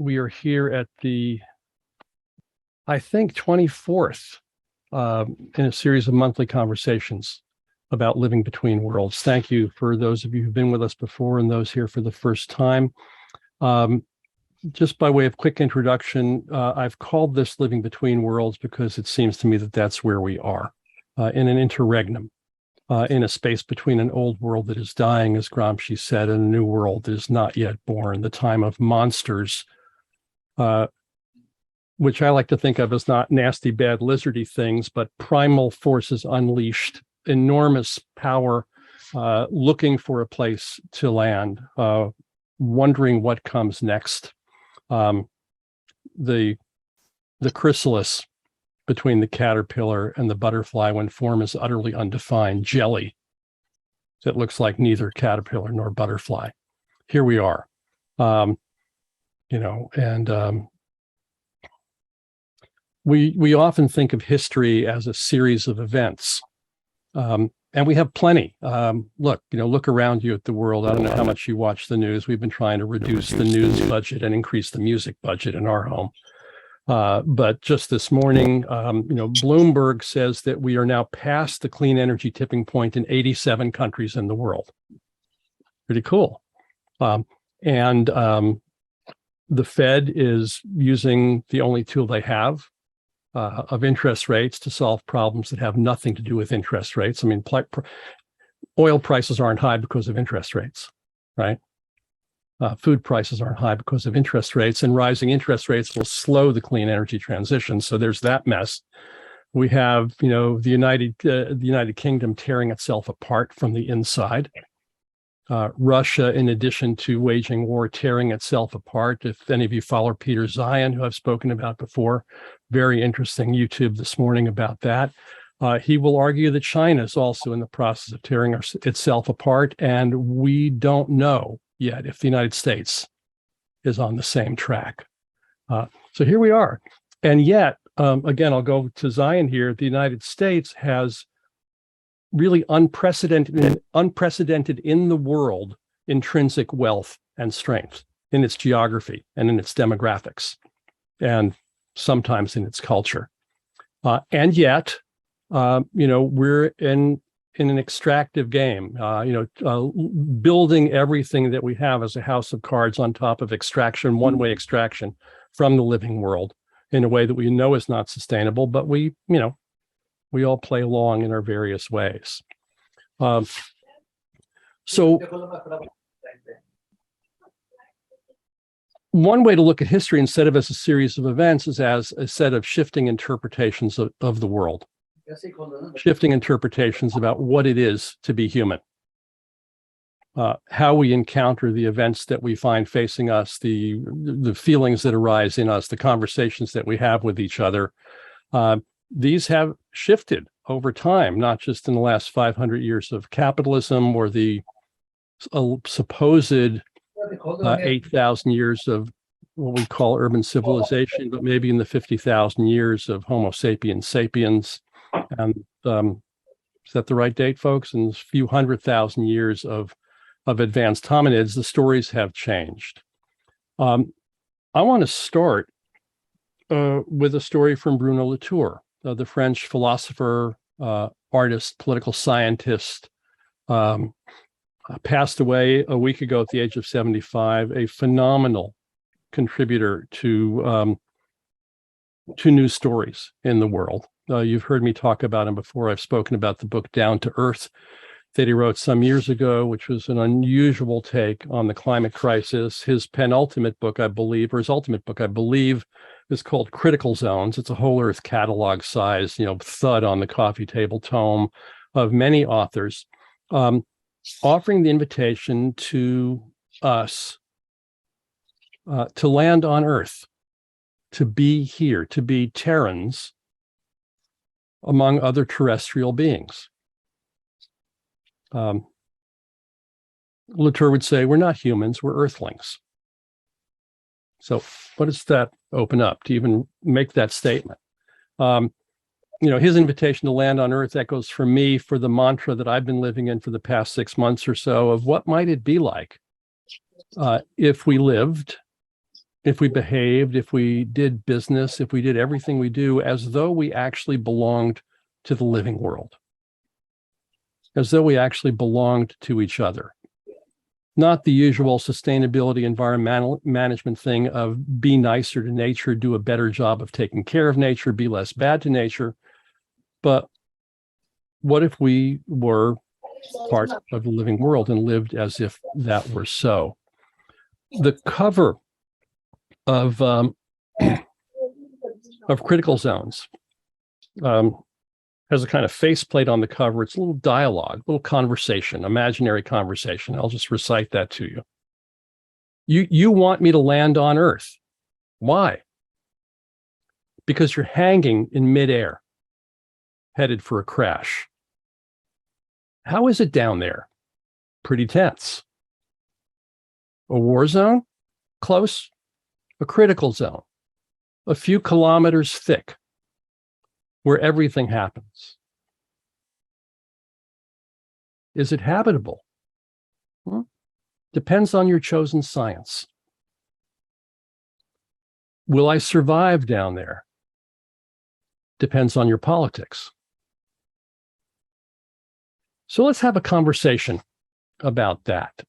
we are here at the, I think, 24th in a series of monthly conversations about living between worlds. Thank you for those of you who've been with us before and those here for the first time. Just by way of quick introduction, I've called this Living Between Worlds because it seems to me that that's where we are, in an interregnum, in a space between an old world that is dying, as Gramsci said, and a new world that is not yet born, the time of monsters, which I like to think of as not nasty, bad, lizardy things, but primal forces unleashed, enormous power, looking for a place to land, wondering what comes next. The chrysalis between the caterpillar and the butterfly, when form is utterly undefined, jelly that looks like neither caterpillar nor butterfly. Here we are, we often think of history as a series of events. And we have plenty. Look around you at the world. I don't know how much you watch the news. We've been trying to reduce the news budget and increase the music budget in our home. But just this morning, Bloomberg says that we are now past the clean energy tipping point in 87 countries in the world. Pretty cool. And the Fed is using the only tool they have, of interest rates to solve problems that have nothing to do with interest rates. I mean, oil prices aren't high because of interest rates, right? Food prices aren't high because of interest rates, and rising interest rates will slow the clean energy transition. So there's that mess. We have, the United Kingdom tearing itself apart from the inside. Russia, in addition to waging war, tearing itself apart. If any of you follow Peter Zion, who I've spoken about before, very interesting YouTube this morning about that. He will argue that China is also in the process of tearing itself apart, and we don't know yet if the United States is on the same track. So here we are. And yet, again, I'll go to Zion here. The United States has really unprecedented in the world intrinsic wealth and strength in its geography and in its demographics, and sometimes in its culture. And yet, we're in an extractive game, building everything that we have as a house of cards on top of extraction, one-way extraction from the living world in a way that we know is not sustainable, but we all play along in our various ways. So one way to look at history instead of as a series of events is as a set of shifting interpretations of the world, shifting interpretations about what it is to be human, how we encounter the events that we find facing us, the feelings that arise in us, the conversations that we have with each other. These have shifted over time, not just in the last 500 years of capitalism or the supposed 8,000 years of what we call urban civilization, but maybe in the 50,000 years of Homo sapiens sapiens. And is that the right date, folks? In a few 100,000 years of advanced hominids, the stories have changed. I want to start with a story from Bruno Latour, the French philosopher, artist, political scientist, passed away a week ago at the age of 75, a phenomenal contributor to news stories in the world. You've heard me talk about him before. I've spoken about the book Down to Earth that he wrote some years ago, which was an unusual take on the climate crisis. His penultimate book, I believe, or his ultimate book, I believe, is called Critical Zones. It's a whole Earth catalog size, thud on the coffee table tome of many authors, offering the invitation to us to land on Earth, to be here, to be Terrans among other terrestrial beings. Latour would say, we're not humans, we're Earthlings. So what does that open up to even make that statement? His invitation to land on Earth echoes for me for the mantra that I've been living in for the past 6 months or so of what might it be like if we lived if we behaved, if we did business, if we did everything we do as though we actually belonged to the living world, as though we actually belonged to each other. Not the usual sustainability environmental management thing of be nicer to nature, do a better job of taking care of nature, be less bad to nature. But what if we were part of the living world and lived as if that were so? The cover of Critical Zones has a kind of faceplate on the cover. It's a little dialogue, a little conversation, imaginary conversation. I'll just recite that to you. You want me to land on Earth. Why? Because you're hanging in midair, headed for a crash. How is it down there? Pretty tense. A war zone? Close. A critical zone. A few kilometers thick, where everything happens. Is it habitable? Depends on your chosen science. Will I survive down there? Depends on your politics. So let's have a conversation about that,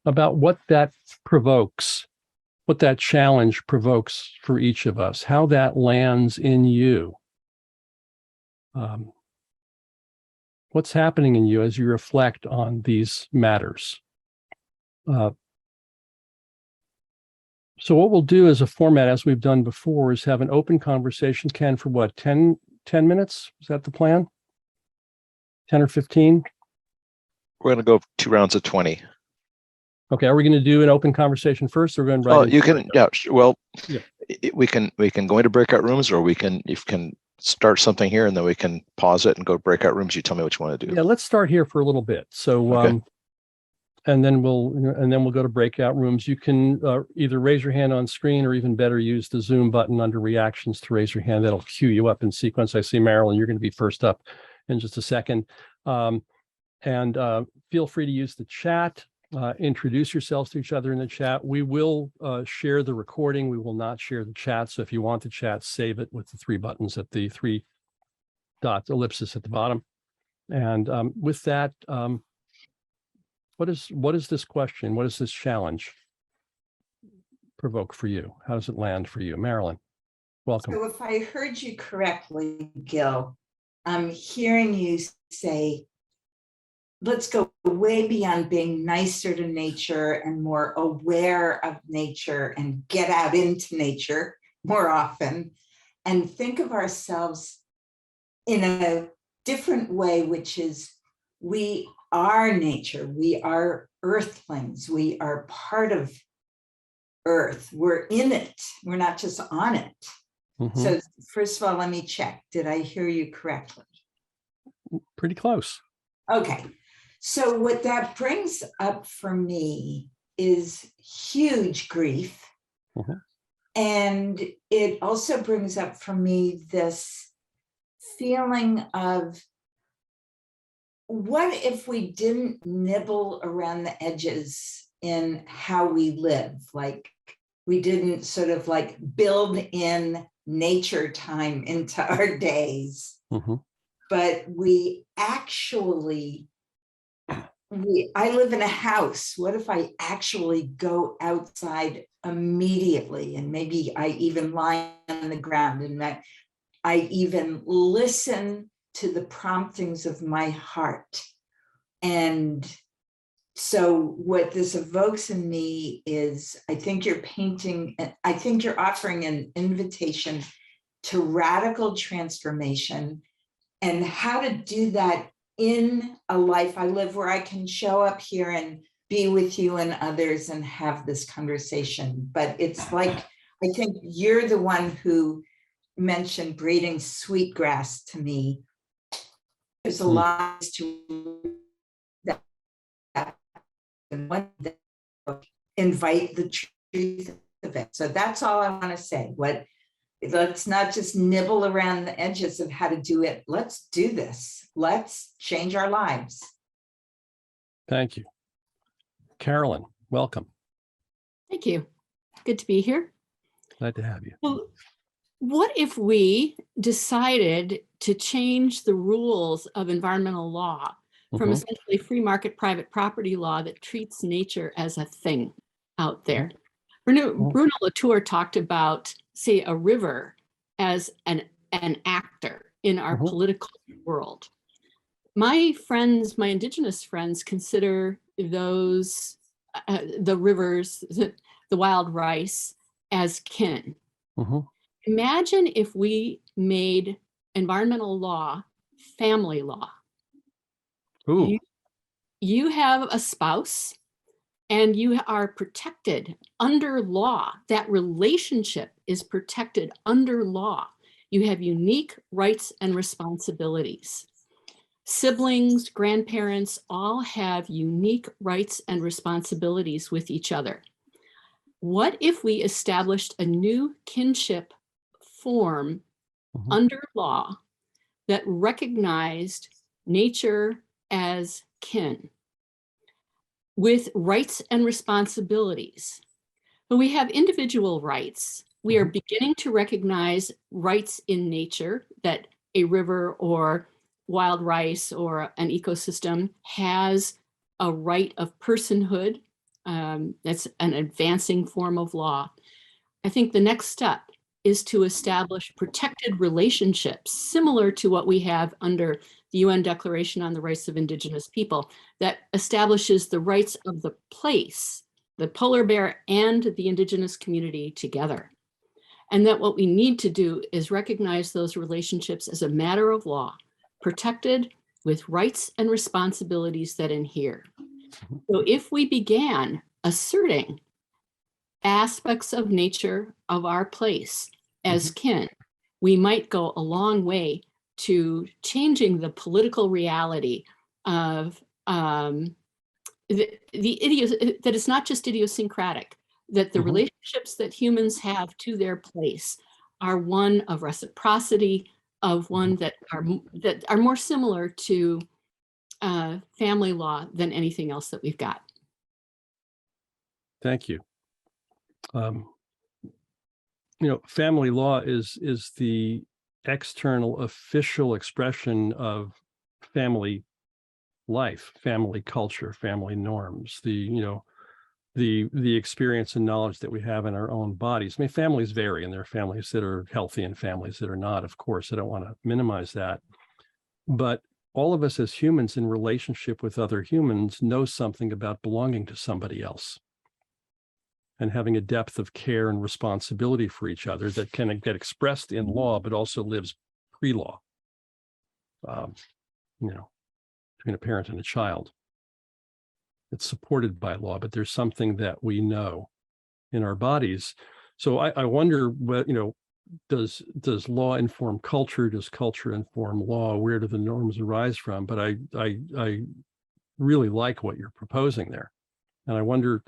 about what that provokes, what that challenge provokes for each of us, how that lands in you. What's happening in you as you reflect on these matters? So what we'll do as a format, as we've done before, is have an open conversation, Ken, for what, 10 minutes? Is that the plan? 10 or 15? We're going to go 2 rounds of 20. Okay, are we going to do an open conversation first, or we're going to? Oh, you can, yeah. Well, yeah. We can go into breakout rooms, or you can start something here, and then we can pause it and go breakout rooms. You tell me what you want to do. Yeah, let's start here for a little bit. So, okay. and then we'll go to breakout rooms. You can either raise your hand on screen, or even better, use the Zoom button under reactions to raise your hand. That'll cue you up in sequence. I see Marilyn, you're going to be first up in just a second. And feel free to use the chat. Introduce yourselves to each other in the chat. We will share the recording. We will not share the chat. So if you want the chat, save it with the 3 buttons at the 3 dot ellipsis at the bottom. And with that, what is this question? What is this challenge provoke for you? How does it land for you? Marilyn, welcome. So if I heard you correctly, Gil, I'm hearing you say, let's go way beyond being nicer to nature and more aware of nature and get out into nature more often and think of ourselves in a different way, which is we are nature, we are earthlings, we are part of Earth, we're in it, we're not just on it. Mm-hmm. So first of all, let me check. Did I hear you correctly? Pretty close. Okay. So what that brings up for me is huge grief. Mm-hmm. And it also brings up for me this feeling of what if we didn't nibble around the edges in how we live? Like we didn't sort of like build in nature time into our days, mm-hmm. But we actually I live in a house. What if I actually go outside immediately and maybe I even lie on the ground and that I even listen to the promptings of my heart? And so what this evokes in me is, I think you're offering an invitation to radical transformation and how to do that in a life I live where I can show up here and be with you and others and have this conversation. But it's like, I think you're the one who mentioned braiding sweetgrass to me. There's a lot to that. And one that invite the truth of it. So that's all I want to say. Let's not just nibble around the edges of how to do it. Let's do this. Let's change our lives. Thank you. Carolyn, welcome. Thank you. Good to be here. Glad to have you. Well, what if we decided to change the rules of environmental law from essentially free market private property law that treats nature as a thing out there? Bruno Latour talked about, say, a river as an actor in our political world. My friends, my indigenous friends, consider those, the rivers, the wild rice, as kin. Imagine if we made environmental law family law. Ooh. You have a spouse and you are protected under law. That relationship is protected under law. You have unique rights and responsibilities. Siblings, grandparents all have unique rights and responsibilities with each other. What if we established a new kinship form under law that recognized nature as kin with rights and responsibilities? But we have individual rights. We are beginning to recognize rights in nature, that a river or wild rice or an ecosystem has a right of personhood. That's an advancing form of law. I think the next step is to establish protected relationships similar to what we have under the UN Declaration on the Rights of Indigenous People, that establishes the rights of the place, the polar bear and the indigenous community together. And that what we need to do is recognize those relationships as a matter of law, protected with rights and responsibilities that adhere. So if we began asserting aspects of nature of our place as kin, we might go a long way to changing the political reality of that it's not just idiosyncratic, that the relationships that humans have to their place are one of reciprocity, of one that are more similar to family law than anything else that we've got. Thank you. Family law is the external official expression of family life, family culture, family norms, the experience and knowledge that we have in our own bodies. I mean, families vary, and there are families that are healthy and families that are not, of course. I don't want to minimize that. But all of us as humans in relationship with other humans know something about belonging to somebody else and having a depth of care and responsibility for each other that can get expressed in law, but also lives pre-law, between a parent and a child. It's supported by law, but there's something that we know in our bodies. So I wonder, does law inform culture? Does culture inform law? Where do the norms arise from? But I really like what you're proposing there. And I wonder,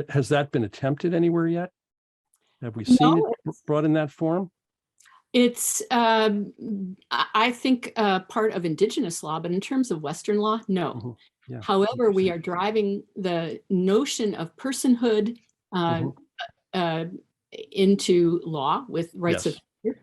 has that been attempted anywhere yet? Have we seen it brought in that form? It's, I think, part of indigenous law, but in terms of Western law, no. Yeah. However, we are driving the notion of personhood into law with rights of nature.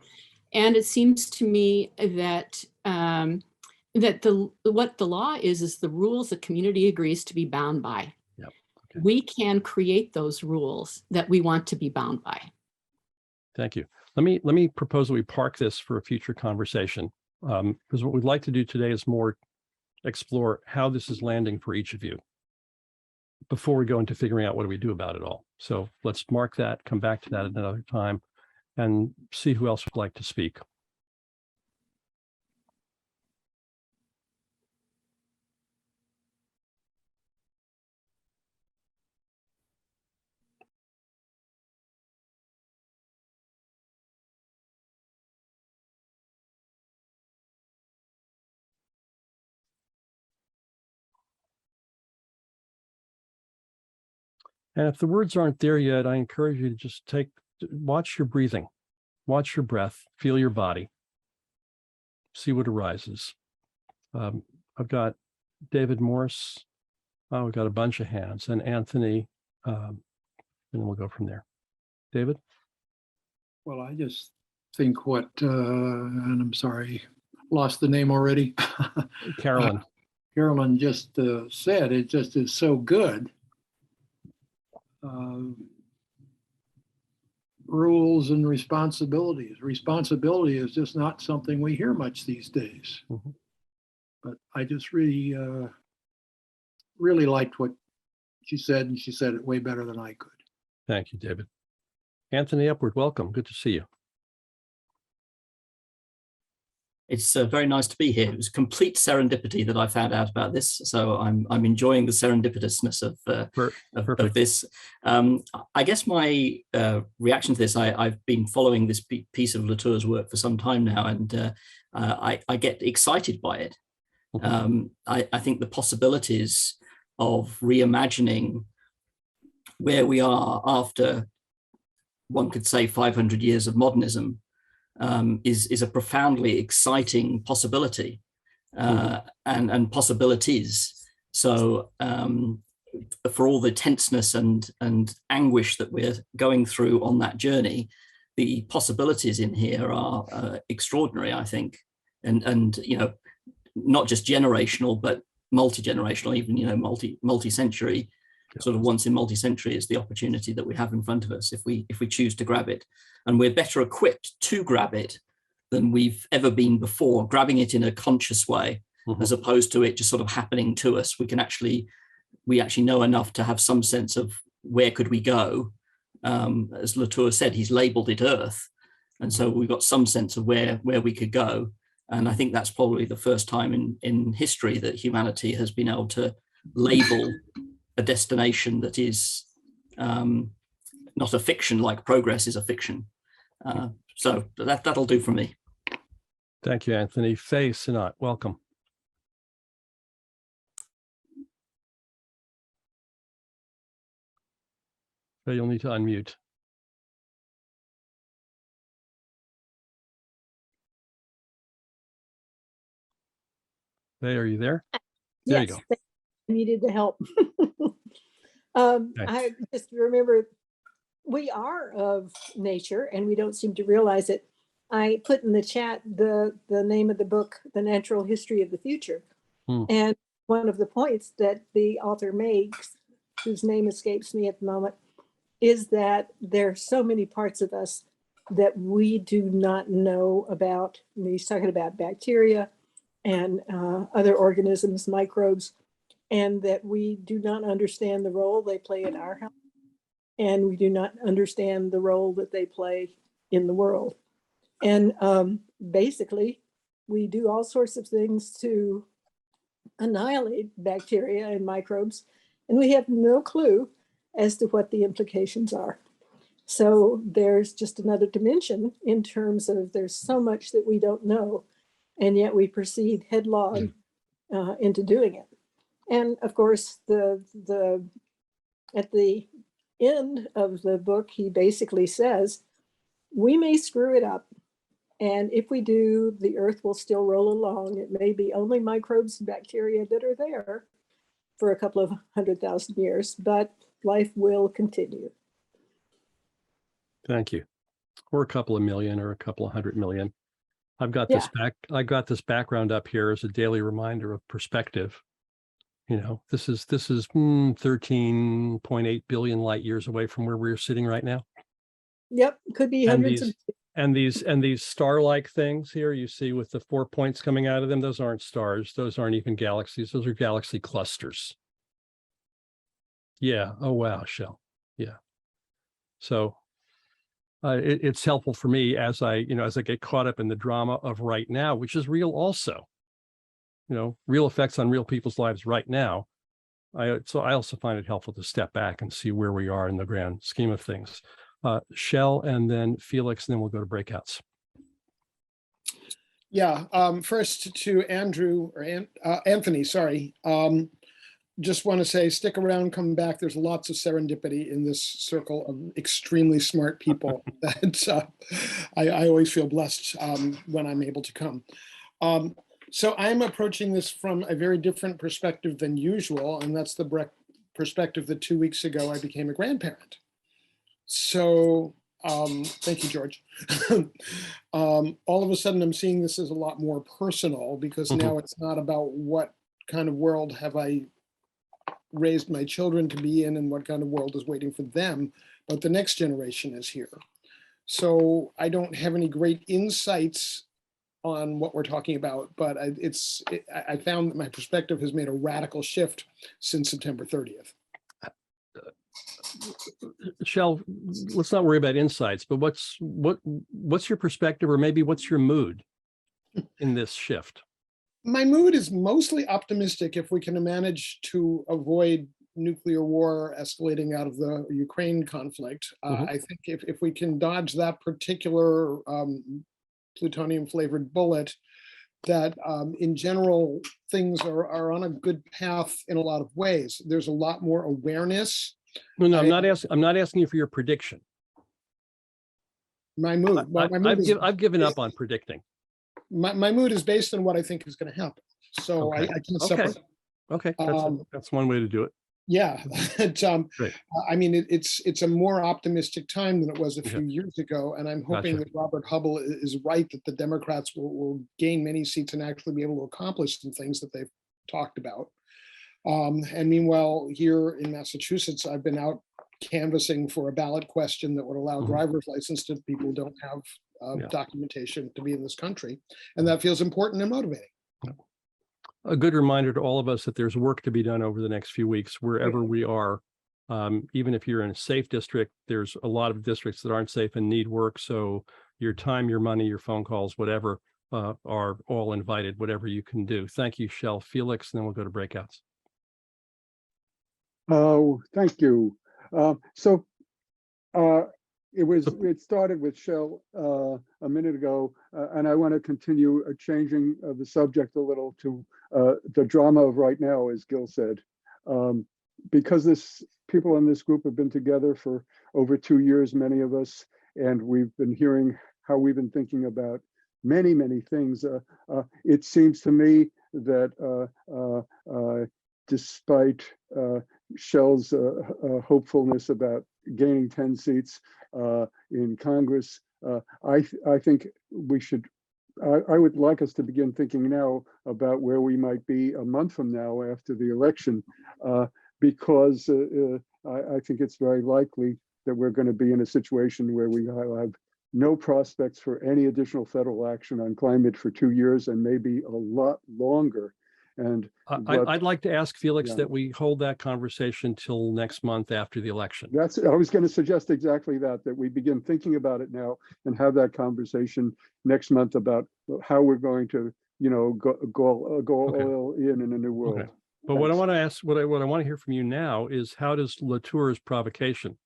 And it seems to me that what the law is the rules the community agrees to be bound by. Yep. Okay. We can create those rules that we want to be bound by. Thank you. Let me propose that we park this for a future conversation, because what we'd like to do today is more explore how this is landing for each of you before we go into figuring out what do we do about it all. So let's mark that, come back to that at another time, and see who else would like to speak. And if the words aren't there yet, I encourage you to just watch your breathing, watch your breath, feel your body, see what arises. I've got David Morse. We've got a bunch of hands, and Anthony, and then we'll go from there. David? Well, I just think what, and I'm sorry, lost the name already. Carolyn. Carolyn just said, it just is so good. Rules and responsibilities. Responsibility is just not something we hear much these days. Mm-hmm. But I just really, really liked what she said, and she said it way better than I could. Thank you, David. Anthony Upward, welcome. Good to see you. It's very nice to be here. It was complete serendipity that I found out about this, so I'm enjoying the serendipitousness of this. I guess my reaction to this, I've been following this piece of Latour's work for some time now, and I get excited by it. I think the possibilities of reimagining where we are after, one could say, 500 years of modernism is a profoundly exciting possibility and possibilities. So for all the tenseness and anguish that we're going through on that journey, the possibilities in here are extraordinary, I think, and you know, not just generational but multi-generational, even, you know, multi-century. Sort of once in multi-century is the opportunity that we have in front of us if we choose to grab it. And we're better equipped to grab it than we've ever been before, grabbing it in a conscious way, as opposed to it just sort of happening to us. We actually know enough to have some sense of where could we go. As Latour said, he's labeled it Earth. And so we've got some sense of where we could go. And I think that's probably the first time in history that humanity has been able to label a destination that is not a fiction, like progress is a fiction. So that'll do for me. Thank you, Anthony. Faye Sinat, welcome. Faye, you'll need to unmute. Faye, are you there? There you go. I needed the help. I just remember we are of nature and we don't seem to realize it. I put in the chat the name of the book, The Natural History of the Future. And one of the points that the author makes, whose name escapes me at the moment, is that there are so many parts of us that we do not know about. And he's talking about bacteria and other organisms, microbes, and that we do not understand the role they play in our health, and we do not understand the role that they play in the world. And basically, we do all sorts of things to annihilate bacteria and microbes, and we have no clue as to what the implications are. So there's just another dimension in terms of there's so much that we don't know, and yet we proceed headlong into doing it. And of course, at the end of the book, he basically says, we may screw it up. And if we do, the earth will still roll along. It may be only microbes and bacteria that are there for a couple of 100,000 years, but life will continue. Thank you. Or a couple of million or a couple of 100 million. I've got this I got this background up here as a daily reminder of perspective. You know, this is 13.8 billion light years away from where we're sitting right now. Yep, could be hundreds and these star-like things here you see with the 4 points coming out of them, those aren't stars, those aren't even galaxies, those are galaxy clusters. Yeah. Oh wow, Shell. Yeah. So it's helpful for me as I get caught up in the drama of right now, which is real also. You know, real effects on real people's lives right now. So I also find it helpful to step back and see where we are in the grand scheme of things. Shell and then Felix, and then we'll go to breakouts. Yeah, first to Andrew or Anthony, sorry. Just want to say, stick around, come back. There's lots of serendipity in this circle of extremely smart people. That I always feel blessed when I'm able to come. So I'm approaching this from a very different perspective than usual, and that's the perspective that 2 weeks ago I became a grandparent. So Thank you, George. All of a sudden, I'm seeing this as a lot more personal because now it's not about what kind of world have I raised my children to be in and what kind of world is waiting for them, but the next generation is here. So I don't have any great insights on what we're talking about, but I found that my perspective has made a radical shift since September 30th. Shel, let's not worry about insights, but what's your perspective, or maybe what's your mood in this shift? My mood is mostly optimistic if we can manage to avoid nuclear war escalating out of the Ukraine conflict. I think if we can dodge that particular plutonium flavored bullet, that in general, things are on a good path in a lot of ways. There's a lot more awareness. No, I'm not asking you for your prediction. My mood. Well, I've given up on predicting. My mood is based on what I think is going to happen. So Okay. I can't separate. Okay, that's one way to do it. Yeah, Great. I mean, it's a more optimistic time than it was a few years ago, and I'm hoping that Robert Hubble is right, that the Democrats will gain many seats and actually be able to accomplish some things that they've talked about. And meanwhile, here in Massachusetts, I've been out canvassing for a ballot question that would allow driver's license to people who don't have documentation to be in this country, and that feels important and motivating. A good reminder to all of us that there's work to be done over the next few weeks, wherever we are. Even if you're in a safe district, there's a lot of districts that aren't safe and need work. So your time, your money, your phone calls, whatever, are all invited, whatever you can do. Thank you, Shel. Felix, and then we'll go to breakouts. Oh, thank you. It started with Shel a minute ago, and I want to continue changing the subject a little to the drama of right now, as Gil said, because people in this group have been together for over 2 years, many of us, and we've been hearing how we've been thinking about many, many things. It seems to me that despite Shel's hopefulness about gaining 10 seats in Congress, I think we should, I would like us to begin thinking now about where we might be a month from now after the election, because I think it's very likely that we're going to be in a situation where we have no prospects for any additional federal action on climate for 2 years and maybe a lot longer. And I'd like to ask Felix that we hold that conversation till next month after the election. I was going to suggest exactly that we begin thinking about it now and have that conversation next month about how we're going to, go all in a new world. Okay. But what I want to ask, what I want to hear from you now is, how does Latour's provocation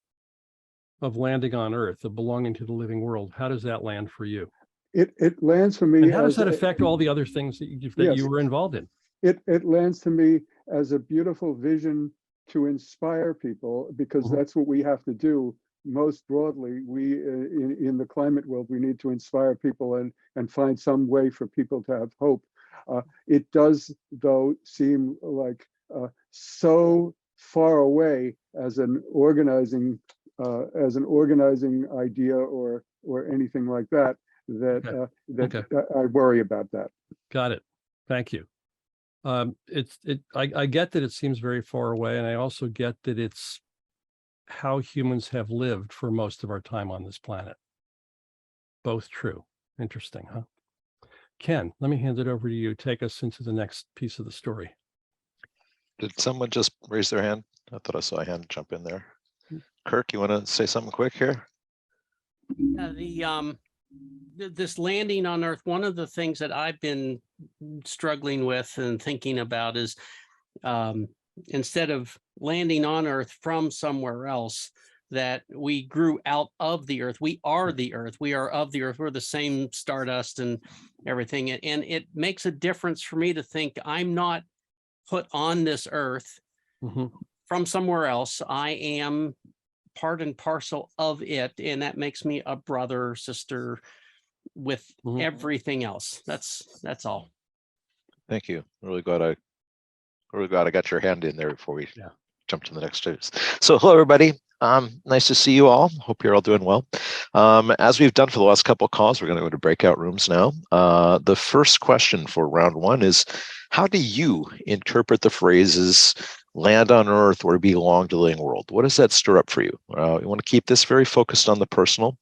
of landing on Earth, of belonging to the living world, how does that land for you? It lands for me. And how does that affect all the other things that you were involved in? It lands to me as a beautiful vision to inspire people, because that's what we have to do most broadly. We in the climate world, we need to inspire people and find some way for people to have hope. It does, though, seem like so far away as an organizing idea or anything like that, I worry about that. Got it. Thank you. I get that it seems very far away, and I also get that it's how humans have lived for most of our time on this planet. Both true. Interesting, huh? Ken, let me hand it over to you. Take us into the next piece of the story. Did someone just raise their hand? I thought I saw a hand jump in there. Kirk, you want to say something quick here? This landing on Earth, one of the things that I've been struggling with and thinking about is, instead of landing on Earth from somewhere else, that we grew out of the Earth. We are the Earth. We are of the Earth. We're the same stardust and everything. And it makes a difference for me to think I'm not put on this Earth from somewhere else. I am part and parcel of it. And that makes me a brother, sister, with everything else. That's all. Thank you. I'm really glad I got your hand in there before we jump to the next stage. So hello, everybody. Nice to see you all. Hope you're all doing well. As we've done for the last couple of calls, we're going to go to breakout rooms now. The first question for round one is, how do you interpret the phrases land on Earth or belong to the living world? What does that stir up for you? We want to keep this very focused on the personal.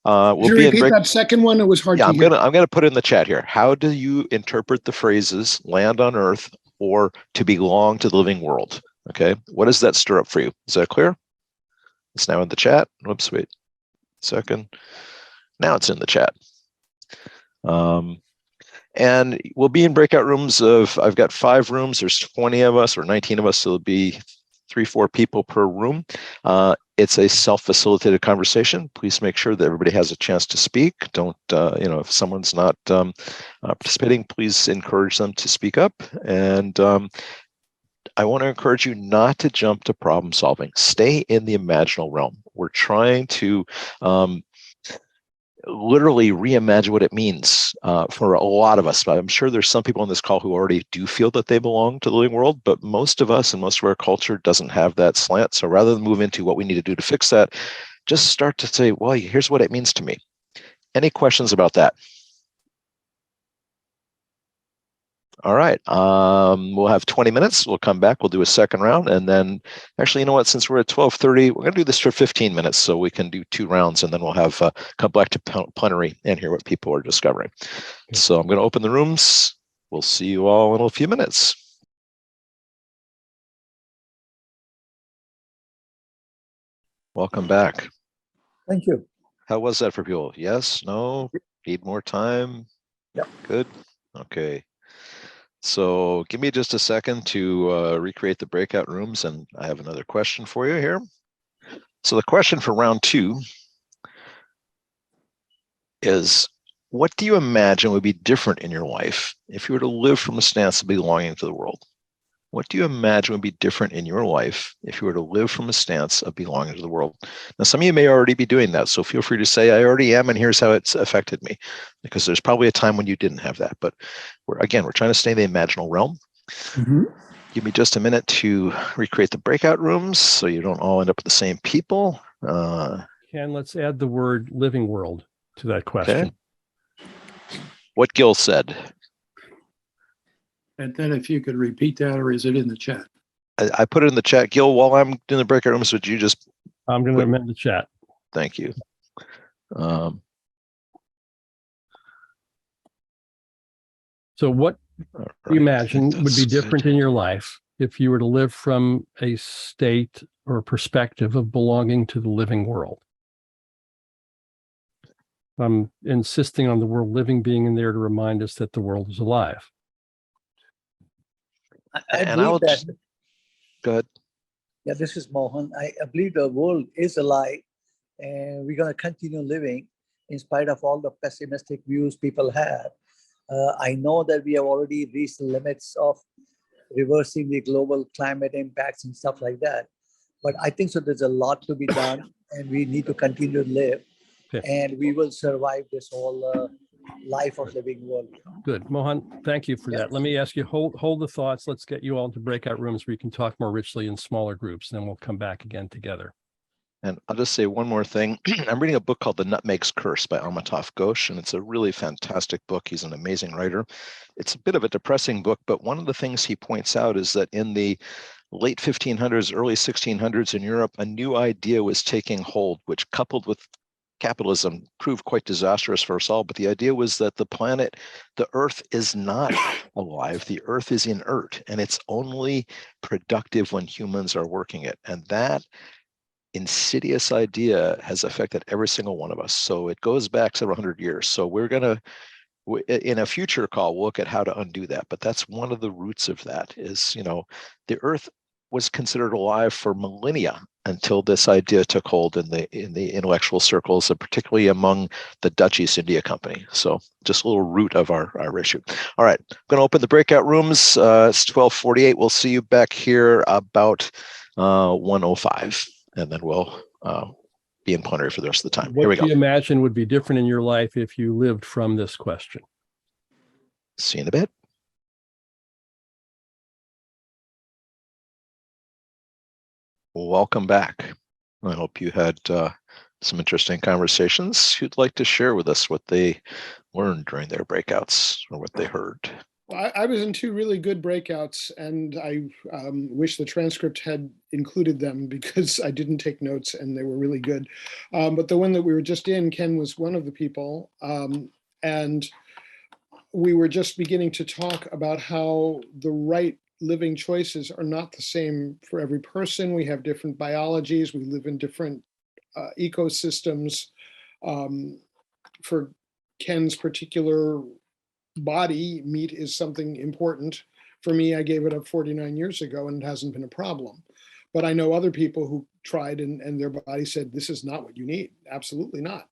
Could you repeat that second one? It was hard to hear. I'm gonna put it in the chat here. How do you interpret the phrases land on Earth or to belong to the living world? Okay, what does that stir up for you? Is that clear? It's now in the chat. Whoops, wait a second. Now it's in the chat. And we'll be in breakout rooms of, I've got 5 rooms. There's 20 of us or 19 of us, so it'll be 3-4 people per room. It's a self-facilitated conversation. Please make sure that everybody has a chance to speak. Don't, if someone's not participating, please encourage them to speak up. And I want to encourage you not to jump to problem solving. Stay in the imaginal realm. We're trying to literally reimagine what it means for a lot of us. But I'm sure there's some people on this call who already do feel that they belong to the living world, but most of us and most of our culture doesn't have that slant. So rather than move into what we need to do to fix that, just start to say, well, here's what it means to me. Any questions about that? All right, we'll have 20 minutes. We'll come back, we'll do a second round. And then actually, you know what, since we're at 12:30, we're gonna do this for 15 minutes so we can do 2 rounds, and then we'll have come back to plenary and hear what people are discovering. Okay. So I'm gonna open the rooms. We'll see you all in a few minutes. Welcome back. Thank you. How was that for people? Yes, no, need more time? Yep. Good, okay. So give me just a second to recreate the breakout rooms, and I have another question for you here. So the question for round 2 is, what do you imagine would be different in your life if you were to live from a stance of belonging to the world? What do you imagine would be different in your life if you were to live from a stance of belonging to the world? Now, some of you may already be doing that, so feel free to say, I already am, and here's how it's affected me, because there's probably a time when you didn't have that. But we're trying to stay in the imaginal realm. Mm-hmm. Give me just a minute to recreate the breakout rooms so you don't all end up with the same people. Ken, let's add the word living world to that question. Okay. What Gil said. And then if you could repeat that, or is it in the chat? I put it in the chat. Gil, while I'm doing the breakout rooms, would you just... I'm going to amend the chat. Thank you. So what do you imagine would be different in your life if you were to live from a state or perspective of belonging to the living world? I'm insisting on the word living being in there to remind us that the world is alive. I believe that. Go ahead. Yeah, this is Mohan. I believe the world is alive, and we're going to continue living in spite of all the pessimistic views people have. I know that we have already reached the limits of reversing the global climate impacts and stuff like that. But I think so there's a lot to be done, and we need to continue to live. Okay. And we will survive this whole life of living world. Good. Mohan, thank you for that. Let me ask you, hold the thoughts. Let's get you all into breakout rooms where you can talk more richly in smaller groups, and then we'll come back again together. And I'll just say one more thing. I'm reading a book called The Nutmeg's Curse by Amitav Ghosh, and it's a really fantastic book. He's an amazing writer. It's a bit of a depressing book, but one of the things he points out is that in the late 1500s, early 1600s in Europe, a new idea was taking hold, which coupled with capitalism proved quite disastrous for us all. But the idea was that the planet, the Earth, is not alive. The Earth is inert, and it's only productive when humans are working it. And that insidious idea has affected every single one of us. So it goes back several hundred years. So we're going to, in a future call, we'll look at how to undo that. But that's one of the roots of that is, the Earth was considered alive for millennia until this idea took hold in the intellectual circles, and particularly among the Dutch East India Company. So just a little root of our issue. All right, I'm going to open the breakout rooms. It's 12:48. We'll see you back here about 1:05, and then we'll be in plenary for the rest of the time. Here we go. What do you imagine would be different in your life if you lived from this question? See you in a bit. Welcome back. I hope you had some interesting conversations. Who'd like to share with us what they learned during their breakouts or what they heard? I was in 2 really good breakouts, and I wish the transcript had included them because I didn't take notes and they were really good. But the one that we were just in, Ken was one of the people, and we were just beginning to talk about how the right living choices are not the same for every person. We have different biologies. We live in different ecosystems. For Ken's particular body, meat is something important. For me, I gave it up 49 years ago and it hasn't been a problem. But I know other people who tried and their body said, this is not what you need. Absolutely not.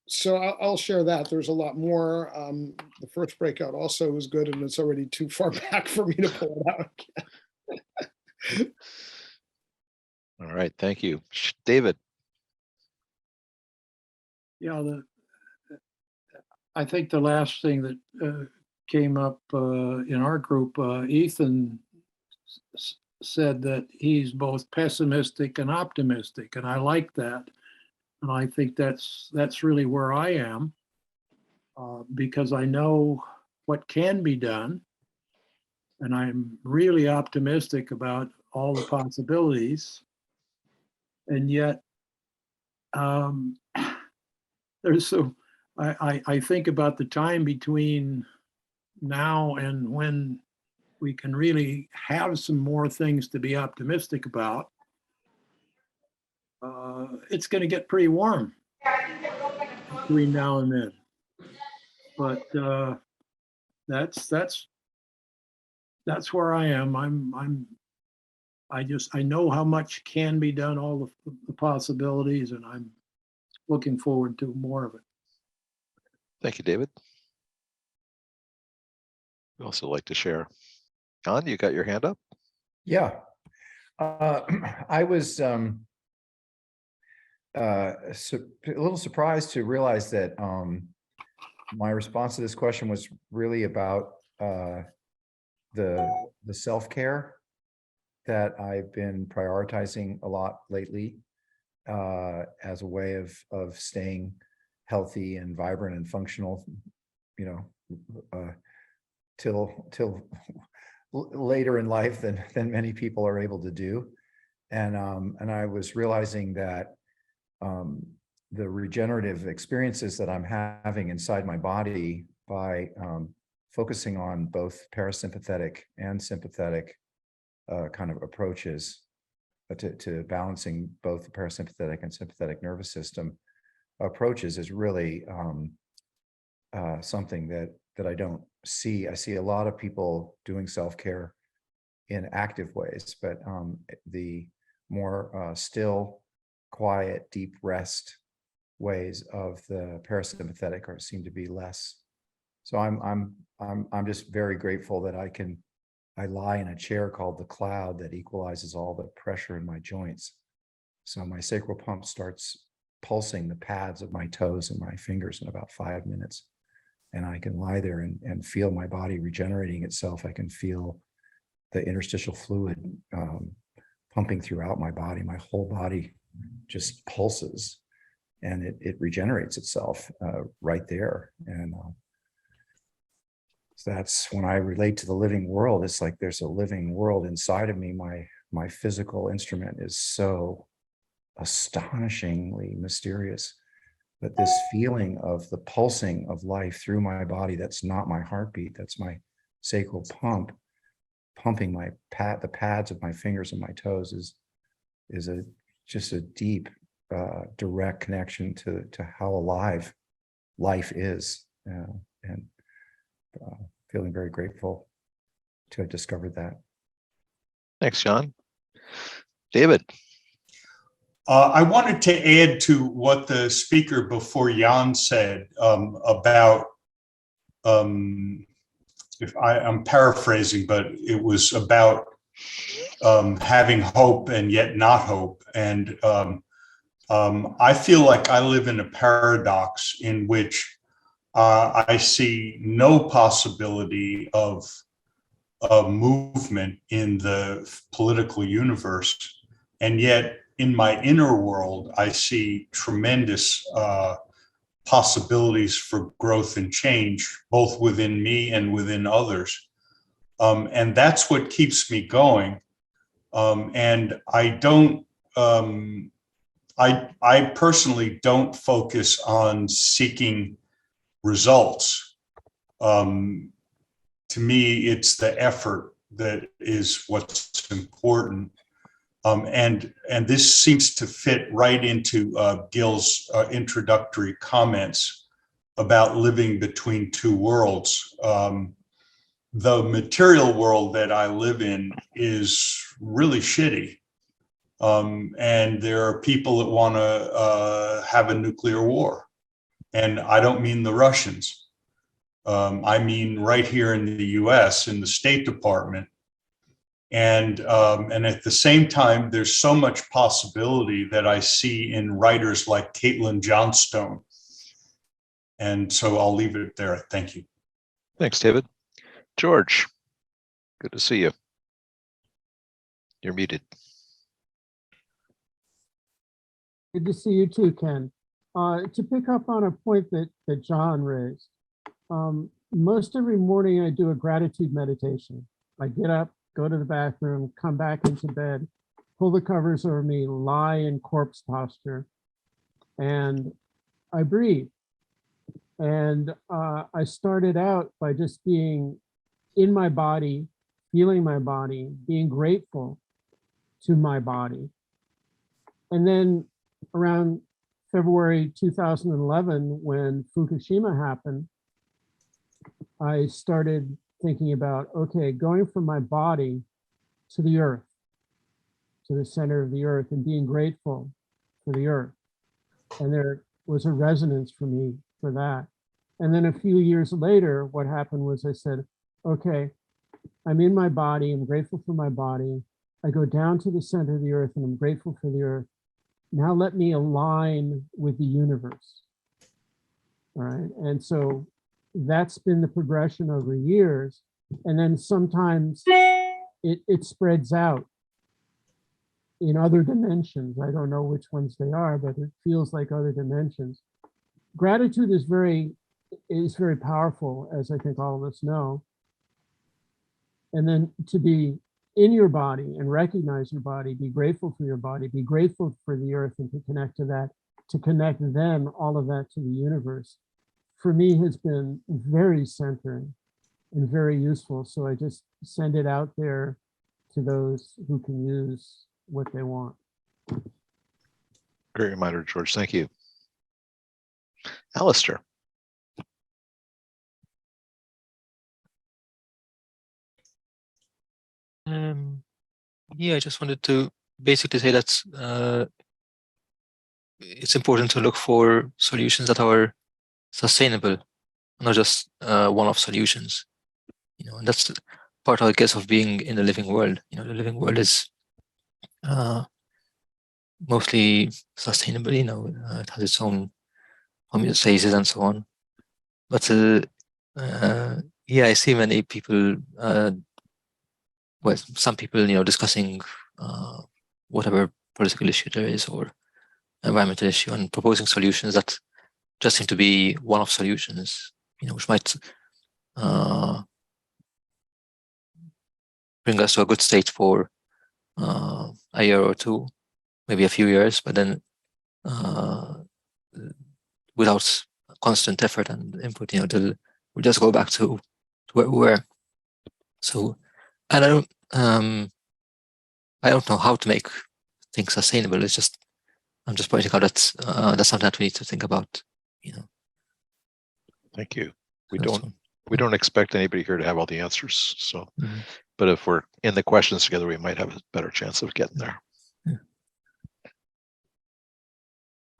So I'll share that. There's a lot more. The first breakout also was good, and it's already too far back for me to pull it out again. All right, thank you. David. Yeah, I think the last thing that came up in our group, Ethan said that he's both pessimistic and optimistic, and I like that. And I think that's really where I am, because I know what can be done, and I'm really optimistic about all the possibilities. And yet, there's so I think about the time between now and when we can really have some more things to be optimistic about. It's going to get pretty warm between now and then, but that's where I am. I know how much can be done, all the possibilities, and I'm looking forward to more of it. Thank you, David. We also like to share. John, you got your hand up? Yeah. I was a little surprised to realize that my response to this question was really about the self-care that I've been prioritizing a lot lately as a way of staying healthy and vibrant and functional, till later in life than many people are able to do. And I was realizing that the regenerative experiences that I'm having inside my body by focusing on both parasympathetic and sympathetic kind of approaches to balancing both the parasympathetic and sympathetic nervous system approaches is really something that I don't see. I see a lot of people doing self-care in active ways, but the more still, quiet, deep rest ways of the parasympathetic seem to be less. So I'm just very grateful that I lie in a chair called the cloud that equalizes all the pressure in my joints. So my sacral pump starts pulsing the pads of my toes and my fingers in about 5 minutes. And I can lie there and feel my body regenerating itself. I can feel the interstitial fluid pumping throughout my body. My whole body just pulses and it regenerates itself right there. And so that's when I relate to the living world. It's like there's a living world inside of me. My physical instrument is so astonishingly mysterious. But this feeling of the pulsing of life through my body, that's not my heartbeat, that's my sacral pump, pumping the pads of my fingers and my toes is just a deep, direct connection to how alive life is. And feeling very grateful to have discovered that. Thanks, John. David. I wanted to add to what the speaker before Jan said about, if I'm paraphrasing, but it was about having hope and yet not hope. And I feel like I live in a paradox in which I see no possibility of a movement in the political universe, and yet in my inner world, I see tremendous possibilities for growth and change, both within me and within others. And that's what keeps me going. And I don't, I personally don't focus on seeking results. To me, it's the effort that is what's important. And this seems to fit right into Gil's introductory comments about living between two worlds. The material world that I live in is really shitty. And there are people that want to have a nuclear war. And I don't mean the Russians. I mean right here in the US, in the State Department. And at the same time, there's so much possibility that I see in writers like Caitlin Johnstone. And so I'll leave it there. Thank you. Thanks, David. George, good to see you. You're muted. Good to see you too, Ken. To pick up on a point that John raised, most every morning I do a gratitude meditation. I get up, go to the bathroom, come back into bed, pull the covers over me, lie in corpse posture, and I breathe. And I started out by just being in my body, feeling my body, being grateful to my body. And then around February 2011, when Fukushima happened, I started thinking about, okay, going from my body to the earth, to the center of the earth, and being grateful for the earth. And there was a resonance for me for that. And then a few years later, what happened was I said, okay, I'm in my body, I'm grateful for my body. I go down to the center of the earth and I'm grateful for the earth. Now let me align with the universe. All right. And so that's been the progression over years. And then sometimes it spreads out in other dimensions. I don't know which ones they are, but it feels like other dimensions. Gratitude is very powerful, as I think all of us know. And then to be in your body and recognize your body, be grateful for your body, be grateful for the earth, and to connect to that, to connect then all of that to the universe, for me has been very centering and very useful. So I just send it out there to those who can use what they want. Great reminder, George. Thank you. Alistair. Yeah, I just wanted to basically say that it's important to look for solutions that are sustainable, not just one-off solutions. You know, and that's part, I guess, of being in the living world. You know, the living world is mostly sustainable. You know, it has its own homeostasis and so on. But yeah, I see many people. Well, some people, you know, discussing whatever political issue there is or environmental issue and proposing solutions that just seem to be one-off solutions, you know, which might bring us to a good state for a year or two, maybe a few years, but then without constant effort and input, you know, we'll just go back to where we were. So, and I don't know how to make things sustainable. It's just, I'm just pointing out that that's something that we need to think about, you know. Thank you. We don't expect anybody here to have all the answers. So, but if we're in the questions together, we might have a better chance of getting there. Yeah.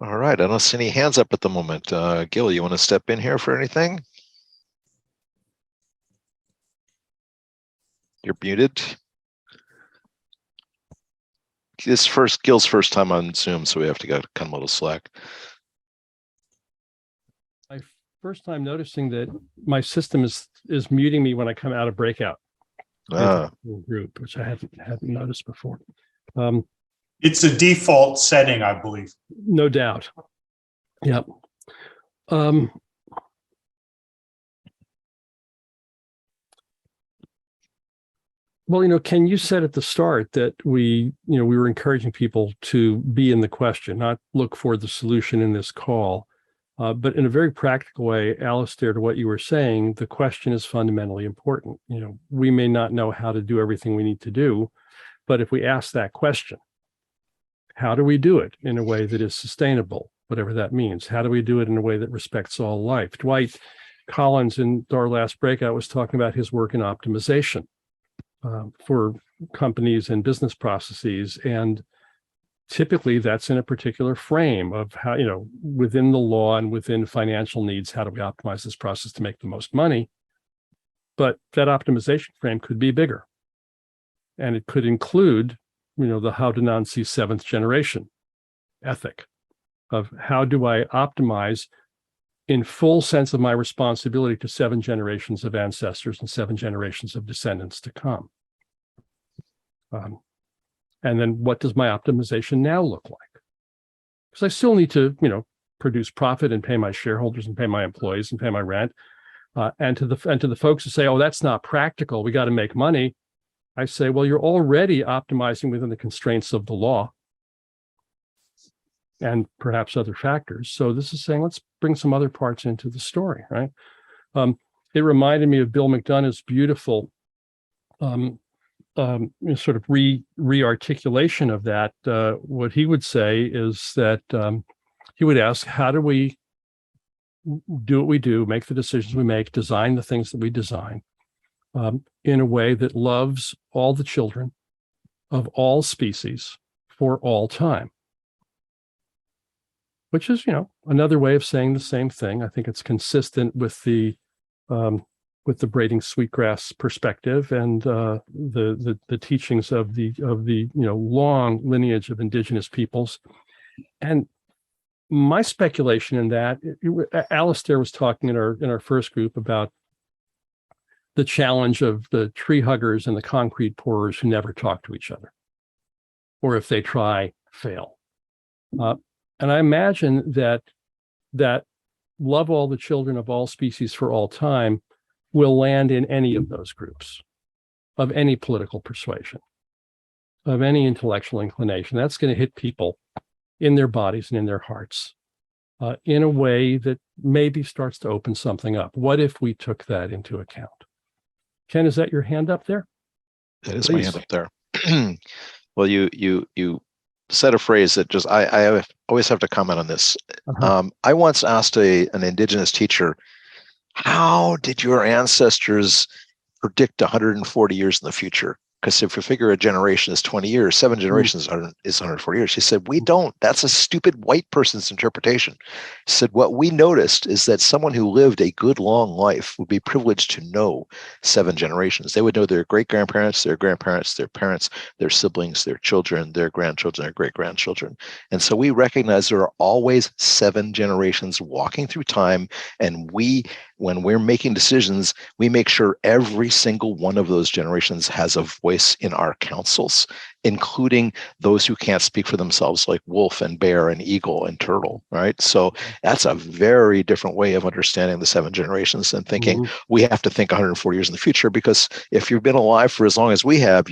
All right. I don't see any hands up at the moment. Gil, you want to step in here for anything? You're muted. Gil's first time on Zoom, so we have to cut him a little slack. My first time noticing that my system is muting me when I come out of Breakout group, which I hadn't noticed before. It's a default setting, I believe. No doubt. Yep. Well, Ken, you said at the start that we were encouraging people to be in the question, not look for the solution in this call. But in a very practical way, Alistair, to what you were saying, the question is fundamentally important. We may not know how to do everything we need to do, but if we ask that question, how do we do it in a way that is sustainable, whatever that means? How do we do it in a way that respects all life? Dwight Collins in our last breakout was talking about his work in optimization for companies and business processes. And typically that's in a particular frame of how, within the law and within financial needs, how do we optimize this process to make the most money? But that optimization frame could be bigger. And it could include, the how to not see seventh generation ethic of how do I optimize in full sense of my responsibility to 7 generations of ancestors and 7 generations of descendants to come. And then what does my optimization now look like? Because I still need to, produce profit and pay my shareholders and pay my employees and pay my rent. And to the folks who say, oh, that's not practical, we got to make money. I say, well, you're already optimizing within the constraints of the law and perhaps other factors. So this is saying, let's bring some other parts into the story, right? It reminded me of Bill McDonough's beautiful sort of re-articulation of that. What he would say is that he would ask, how do we do what we do, make the decisions we make, design the things that we design in a way that loves all the children of all species for all time? Which is, another way of saying the same thing. I think it's consistent with the braiding sweetgrass perspective and the teachings of the long lineage of indigenous peoples. And my speculation in that, Alistair was talking in our first group about the challenge of the tree huggers and the concrete pourers who never talk to each other, or if they try, fail. And I imagine that love all the children of all species for all time will land in any of those groups, of any political persuasion, of any intellectual inclination. That's going to hit people in their bodies and in their hearts in a way that maybe starts to open something up. What if we took that into account? Ken, is that your hand up there? That is my hand up there. Well, you said a phrase that just I always have to comment on this. I once asked an indigenous teacher, how did your ancestors predict 140 years in the future? Because if you figure a generation is 20 years, 7 generations is 140 years. She said, we don't. That's a stupid white person's interpretation. She said, what we noticed is that someone who lived a good long life would be privileged to know 7 generations. They would know their great-grandparents, their grandparents, their parents, their siblings, their children, their grandchildren, their great-grandchildren. And so we recognize there are always 7 generations walking through time. And when we're making decisions, we make sure every single one of those generations has a voice in our councils, including those who can't speak for themselves, like wolf and bear and eagle and turtle, right? So that's a very different way of understanding the 7 generations and thinking we have to think 140 years in the future, because if you've been alive for as long as we have,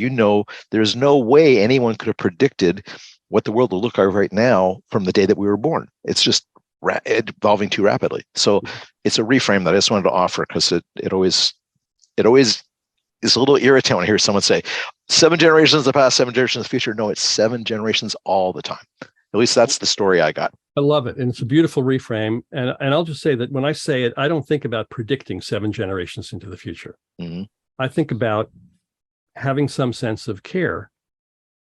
there's no way anyone could have predicted what the world will look like right now from the day that we were born. It's just evolving too rapidly. So it's a reframe that I just wanted to offer, because it always is a little irritant when I hear someone say 7 generations in the past, 7 generations in the future. No, it's 7 generations all the time. At least that's the story I got. I love it. And it's a beautiful reframe. And I'll just say that when I say it, I don't think about predicting 7 generations into the future. I think about having some sense of care,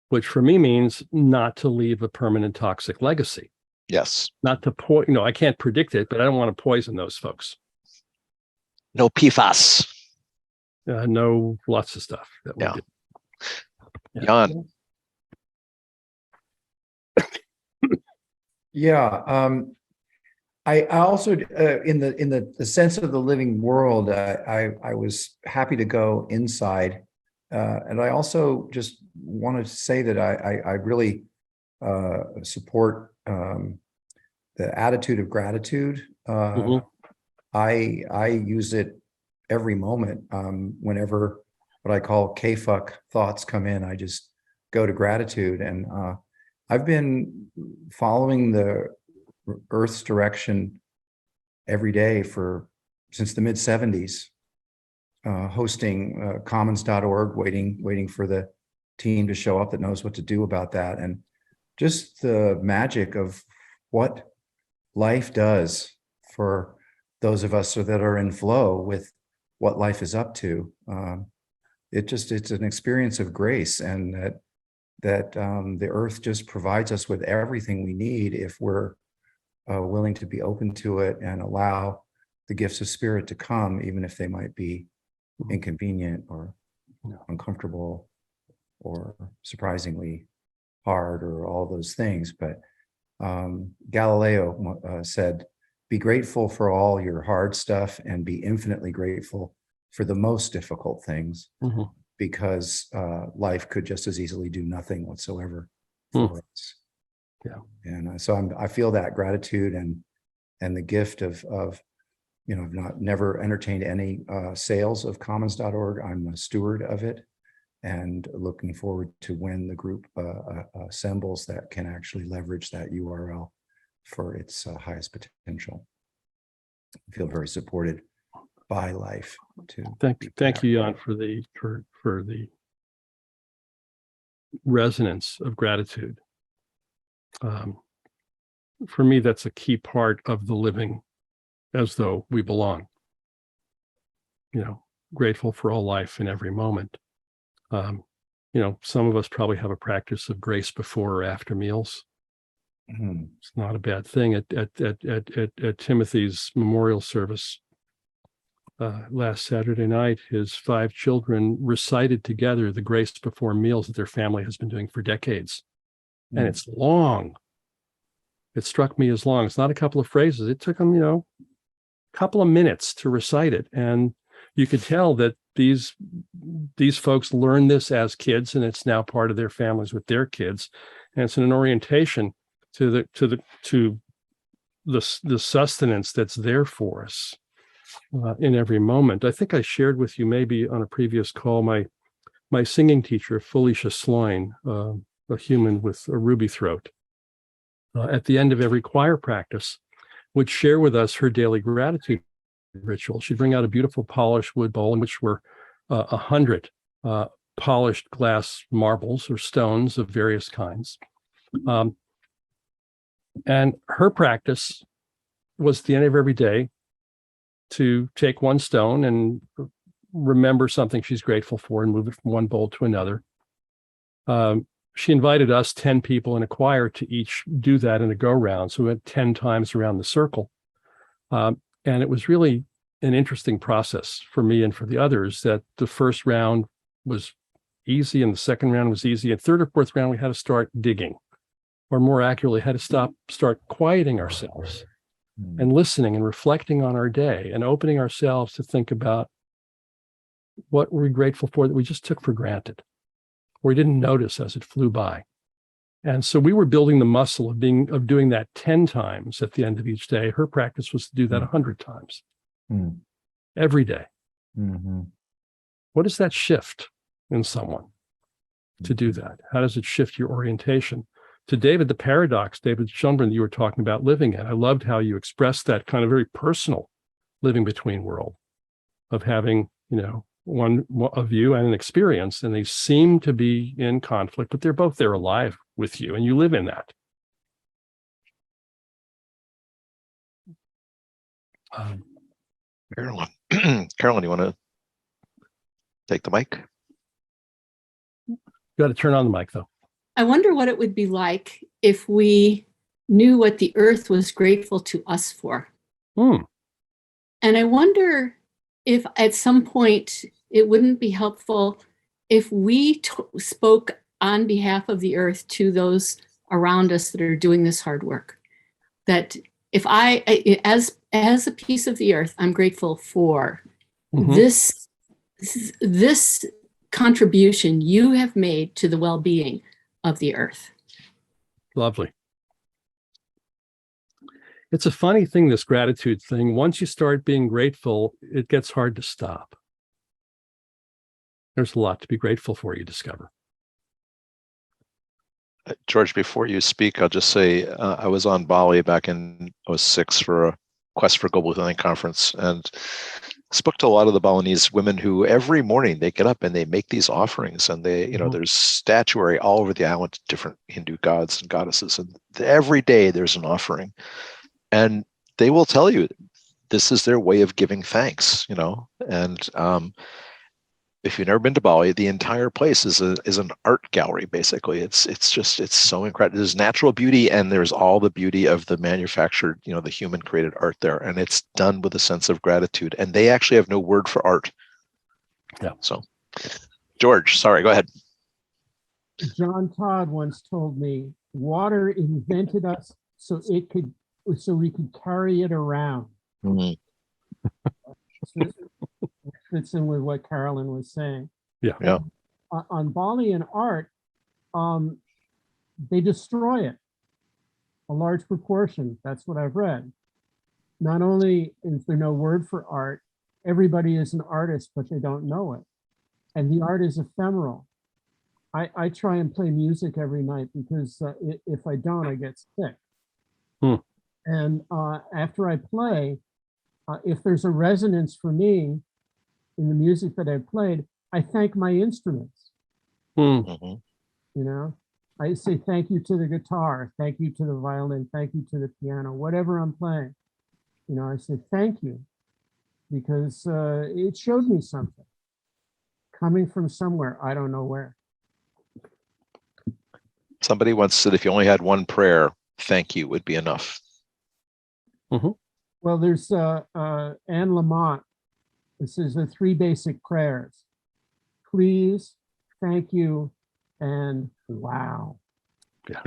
which for me means not to leave a permanent toxic legacy. Yes. Not to I can't predict it, but I don't want to poison those folks. No PFAS. No, lots of stuff that we do. Jan. Yeah. I also, in the sense of the living world, I was happy to go inside. And I also just wanted to say that I really support the attitude of gratitude. I use it every moment. Whenever what I call K-fuck thoughts come in, I just go to gratitude. And I've been following the Earth's direction every day since the mid-70s, hosting commons.org, waiting for the team to show up that knows what to do about that. And just the magic of what life does for those of us that are in flow with what life is up to. It's an experience of grace, and that the earth just provides us with everything we need if we're willing to be open to it and allow the gifts of spirit to come, even if they might be inconvenient or uncomfortable or surprisingly hard or all those things. But Galileo said, be grateful for all your hard stuff and be infinitely grateful for the most difficult things, because life could just as easily do nothing whatsoever for us. Yeah. And so I feel that gratitude and the gift of I've never entertained any sales of commons.org. I'm a steward of it, and looking forward to when the group assembles that can actually leverage that URL for its highest potential. I feel very supported by life too. Thank you, Jan, for the resonance of gratitude. For me, that's a key part of the living as though we belong. Grateful for all life in every moment. Some of us probably have a practice of grace before or after meals. It's not a bad thing. At Timothy's memorial service last Saturday night, his 5 children recited together the grace before meals that their family has been doing for decades. And it's long. It struck me as long. It's not a couple of phrases. It took them, a couple of minutes to recite it. And you could tell that these folks learned this as kids, and it's now part of their families with their kids. And it's an orientation to the sustenance that's there for us in every moment. I think I shared with you maybe on a previous call, my singing teacher, Felicia Sloyne, a human with a ruby throat, at the end of every choir practice would share with us her daily gratitude ritual. She'd bring out a beautiful polished wood bowl in which were 100 polished glass marbles or stones of various kinds. And her practice was at the end of every day to take one stone and remember something she's grateful for and move it from one bowl to another. She invited us, 10 people in a choir, to each do that in a go-round. So we went 10 times around the circle. And it was really an interesting process for me and for the others, that the first round was easy and the second round was easy. And third or fourth round, we had to start digging, or more accurately, had to start quieting ourselves and listening and reflecting on our day and opening ourselves to think about what were we grateful for that we just took for granted, or we didn't notice as it flew by. And so we were building the muscle of doing that 10 times at the end of each day. Her practice was to do that 100 times every day. What does that shift in someone to do that? How does it shift your orientation? To David, the paradox, David Schoenbrunn, you were talking about living in. I loved how you expressed that kind of very personal living between world of having, one of you and an experience, and they seem to be in conflict, but they're both there alive with you, and you live in that. Carolyn, you want to take the mic? You got to turn on the mic, though. I wonder what it would be like if we knew what the earth was grateful to us for. And I wonder if at some point it wouldn't be helpful if we spoke on behalf of the earth to those around us that are doing this hard work. That if as a piece of the earth, I'm grateful for this contribution you have made to the well-being of the earth. Lovely. It's a funny thing, this gratitude thing. Once you start being grateful, it gets hard to stop. There's a lot to be grateful for, you discover. George, before you speak, I'll just say I was on Bali back in 2006 for a Quest for Global Healing conference, and spoke to a lot of the Balinese women who every morning they get up and they make these offerings, and they, you know, there's statuary all over the island, different Hindu gods and goddesses, and every day there's an offering, and they will tell you this is their way of giving thanks, you know. And if you've never been to Bali, the entire place is an art gallery. Basically, it's so incredible. There's natural beauty, and there's all the beauty of the manufactured, you know, the human created art there, and it's done with a sense of gratitude. And they actually have no word for art. Yeah. So, George, sorry, go ahead. John Todd once told me, water invented us so we could carry it around. Mm-hmm. Fits in with what Carolyn was saying. Yeah. On Balian art, they destroy it. A large proportion. That's what I've read. Not only is there no word for art, everybody is an artist, but they don't know it. And the art is ephemeral. I try and play music every night because if I don't, I get sick. And after I play, if there's a resonance for me in the music that I've played, I thank my instruments. Mm-hmm. You know, I say thank you to the guitar, thank you to the violin, thank you to the piano, whatever I'm playing. You know, I say thank you because it showed me something coming from somewhere, I don't know where. Somebody once said if you only had one prayer, thank you would be enough. Mm-hmm. Well, there's Anne Lamott. This is the 3 basic prayers. Please, thank you, and wow. Yeah.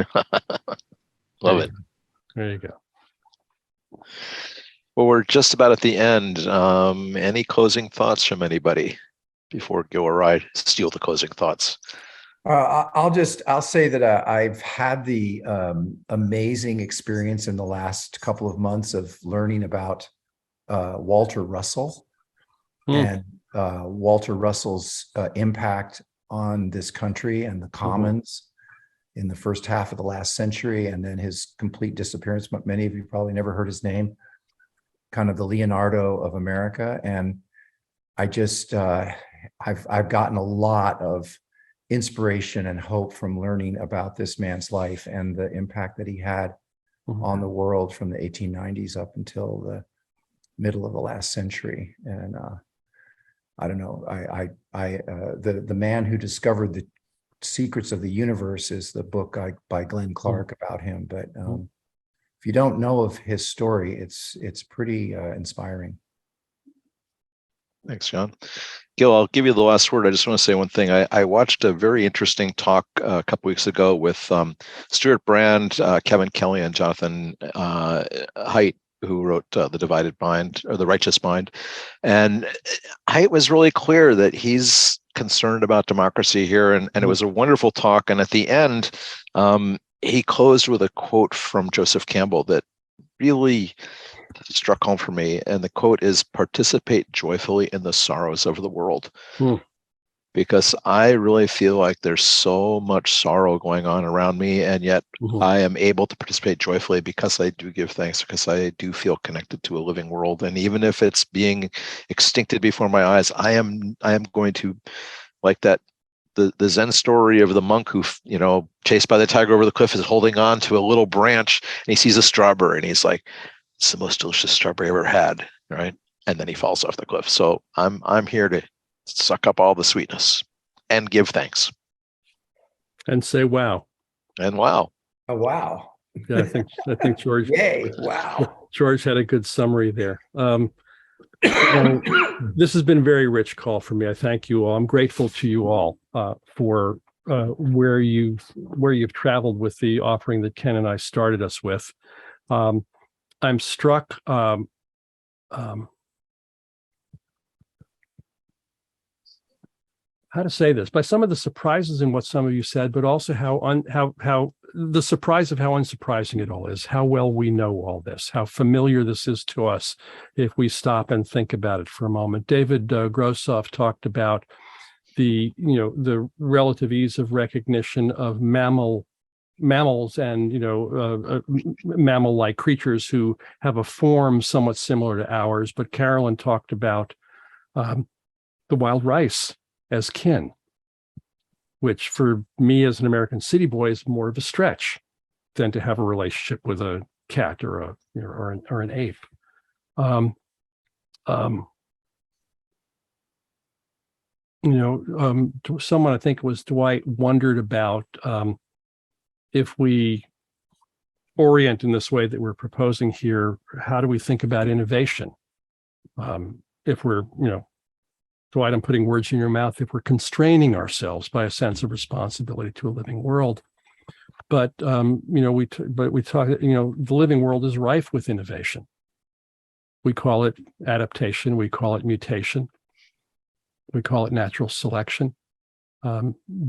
Love it. There you go. Well, we're just about at the end. Any closing thoughts from anybody before Gil or I steal the closing thoughts? I'll say that I've had the amazing experience in the last couple of months of learning about Walter Russell and Walter Russell's impact on this country and the commons in the first half of the last century, and then his complete disappearance. But many of you probably never heard his name, kind of the Leonardo of America. And I just, I've gotten a lot of inspiration and hope from learning about this man's life and the impact that he had on the world from the 1890s up until the middle of the last century. And I don't know, the man who discovered the secrets of the universe is the book by Glenn Clark about him. But if you don't know of his story, it's pretty inspiring. Thanks, John. Gil, I'll give you the last word. I just want to say one thing. I watched a very interesting talk a couple weeks ago with Stuart Brand, Kevin Kelly, and Jonathan Haidt, who wrote The Divided Mind, or The Righteous Mind. And Haidt was really clear that he's concerned about democracy here. And it was a wonderful talk. And at the end, he closed with a quote from Joseph Campbell that really struck home for me. And the quote is, "Participate joyfully in the sorrows of the world." Because I really feel like there's so much sorrow going on around me, and yet I am able to participate joyfully because I do give thanks, because I do feel connected to a living world. And even if it's being extincted before my eyes, I am going to, like that the Zen story of the monk who, you know, chased by the tiger over the cliff, is holding on to a little branch, and he sees a strawberry and he's like, "It's the most delicious strawberry I ever had," right? And then he falls off the cliff. So I'm here to suck up all the sweetness and give thanks. And say wow. And wow. Oh, wow. Yeah, I think George. Yay, wow. George had a good summary there. This has been a very rich call for me. I thank you all. I'm grateful to you all for where you've traveled with the offering that Ken and I started us with. I'm struck how to say this, by some of the surprises in what some of you said, but also how the surprise of how unsurprising it all is, how well we know all this, how familiar this is to us if we stop and think about it for a moment. David Grossoff talked about the relative ease of recognition of mammals and mammal-like creatures who have a form somewhat similar to ours. But Carolyn talked about the wild rice as kin, which for me as an American city boy is more of a stretch than to have a relationship with a cat or an ape. Someone, I think it was Dwight, wondered about if we orient in this way that we're proposing here, how do we think about innovation? If we're, Dwight, I'm putting words in your mouth, if we're constraining ourselves by a sense of responsibility to a living world. But, we talk, the living world is rife with innovation. We call it adaptation. We call it mutation. We call it natural selection.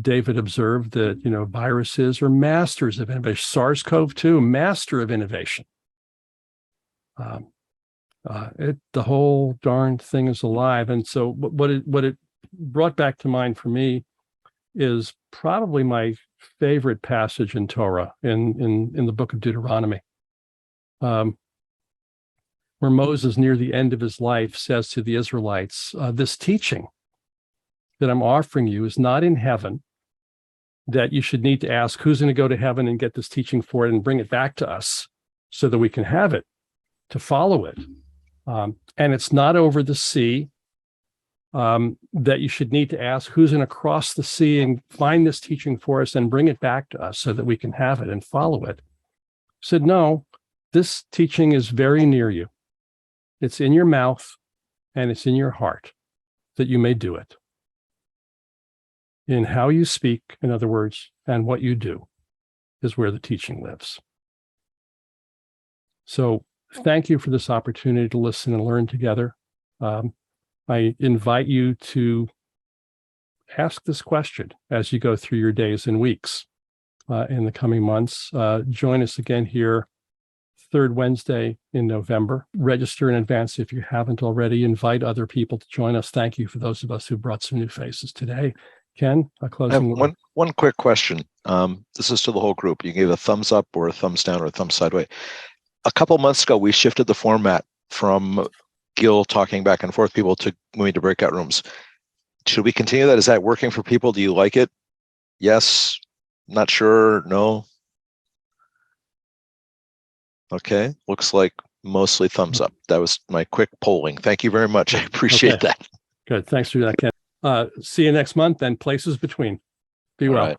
David observed that, viruses are masters of innovation. SARS-CoV-2, master of innovation. The whole darn thing is alive. And so what it brought back to mind for me is probably my favorite passage in Torah, in the book of Deuteronomy, where Moses, near the end of his life, says to the Israelites, this teaching that I'm offering you is not in heaven, that you should need to ask who's going to go to heaven and get this teaching for it and bring it back to us so that we can have it, to follow it. And it's not over the sea, that you should need to ask who's going to cross the sea and find this teaching for us and bring it back to us so that we can have it and follow it. He said, no, this teaching is very near you. It's in your mouth and it's in your heart that you may do it. In how you speak, in other words, and what you do is where the teaching lives. So thank you for this opportunity to listen and learn together. I invite you to ask this question as you go through your days and weeks in the coming months. Join us again here, third Wednesday in November. Register in advance if you haven't already. Invite other people to join us. Thank you for those of us who brought some new faces today. Ken, a closing word. One quick question. This is to the whole group. You gave a thumbs up or a thumbs down or a thumbs sideways. A couple months ago, we shifted the format from Gil talking back and forth people to moving to breakout rooms. Should we continue that? Is that working for people? Do you like it? Yes, not sure, no. Okay, looks like mostly thumbs up. That was my quick polling. Thank you very much. I appreciate that. Good, thanks for that, Ken. See you next month and places between. Be well. All right.